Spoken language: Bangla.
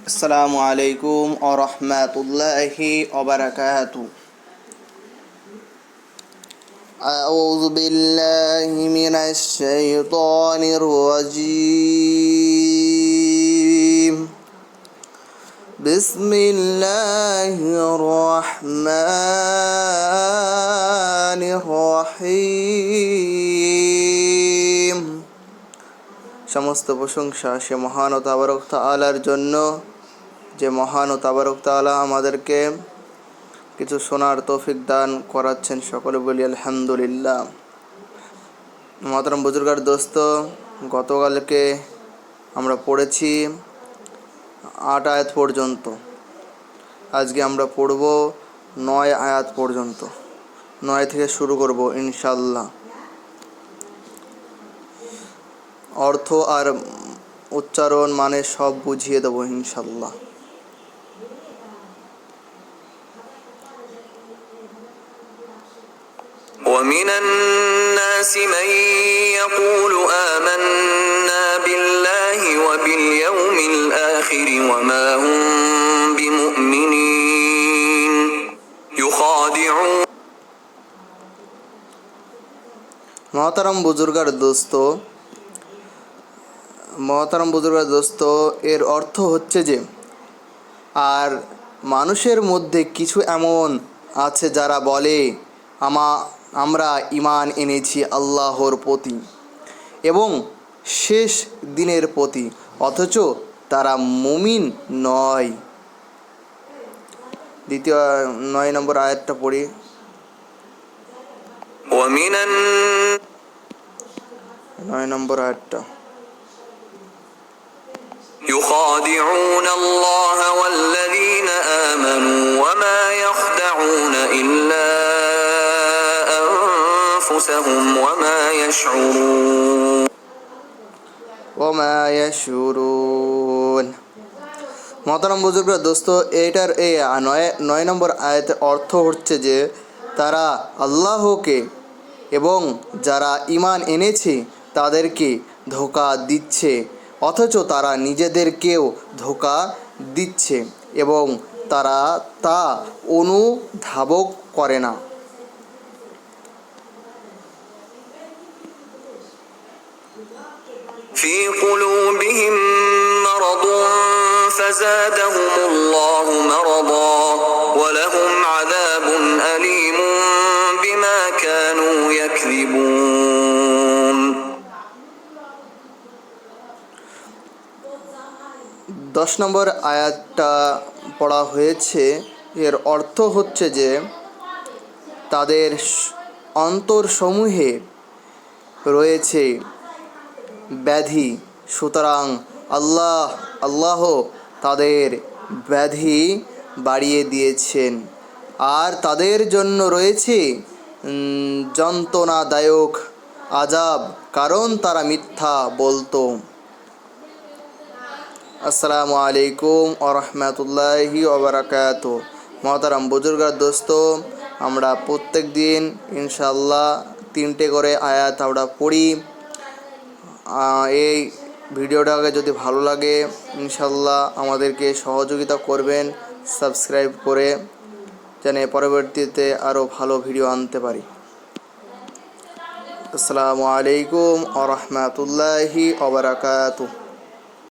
আসসালামু আলাইকুম ওয়া রাহমাতুল্লাহি ওয়া বারাকাতুহু। আউযু বিল্লাহি মিনাশ শাইতানির রাজীম। বিসমিল্লাহির রাহমানির রহিম। সমস্ত প্রশংসা সে মহান ও তাবারক তাআলার জন্য, যে মহান ও তাবারক তাআলা আমাদেরকে কিছু শোনার তৌফিক দান করাচ্ছেন। সকলে বলি আলহামদুলিল্লাহ। মহতরম বুজুর্গার দোস্ত, গতকালকে আমরা পড়েছি 8 আয়াত পর্যন্ত। আজকে আমরা পড়ব 9 আয়াত পর্যন্ত। 9 থেকে শুরু করব ইনশাল্লাহ। অর্থ আর উচ্চারণ মানে সব বুঝিয়ে দেবো ইনশাল্লাহ। ومن الناس من يقول آمنا بالله وباليوم الآخر وما هم بمؤمنين يخادعون মহতারাম বুজুর্গার দোস্ত, এর অর্থ হচ্ছে যে আর মানুষের মধ্যে কিছু এমন আছে যারা বলে আমরা ঈমান এনেছি আল্লাহর প্রতি এবং শেষ দিনের প্রতি, অথচ তারা মুমিন নয়। দ্বিতীয় 9 নম্বর আয়াতটা পড়ি। ومن 9 নম্বর আয়াতটা। يخادعون الله والذين آمنوا وما يخدعون إلا أنفسهم وما يشعرون। মহতারাম বুজুর্গ দোস্ত, এইটার এই 9 নম্বর আয়াতের অর্থ হচ্ছে যে তারা আল্লাহকে এবং যারা ঈমান এনেছে তাদেরকে ধোঁকা দিচ্ছে, অথচ তারা নিজেদেরকেও ধোঁকা দিচ্ছে এবং তারা তা অনুধাবন করে না। في قلوبهم مرض فزادهم الله مرضا ولهم عذاب أليم بما كانوا يكذبون। 10 নম্বর আয়াতটা পড়া হয়েছে। এর অর্থ হচ্ছে যে তাদের অন্তরসমূহে রয়েছে ব্যাধি, সুতরাং আল্লাহ তাদের ব্যাধি বাড়িয়ে দিয়েছেন আর তাদের জন্য রয়েছে যন্ত্রণাদায়ক আযাব, কারণ তারা মিথ্যা বলতো। আসসালামু আলাইকুম ওয়া রাহমাতুল্লাহি ওয়া বারাকাতুহু। মহতারাম বুজুর্গার দোস্ত, আমরা প্রত্যেক দিন ইনশাআল্লাহ 3টে করে আয়াত আমরা পড়ি। এই ভিডিওটাকে যদি ভালো লাগে ইনশাআল্লাহ আমাদেরকে সহযোগিতা করবেন সাবস্ক্রাইব করে, যেন পরবর্তীতে আরও ভালো ভিডিও আনতে পারি। আসসালামু আলাইকুম ওয়া রাহমাতুল্লাহি ওয়া বারাকাতুহু।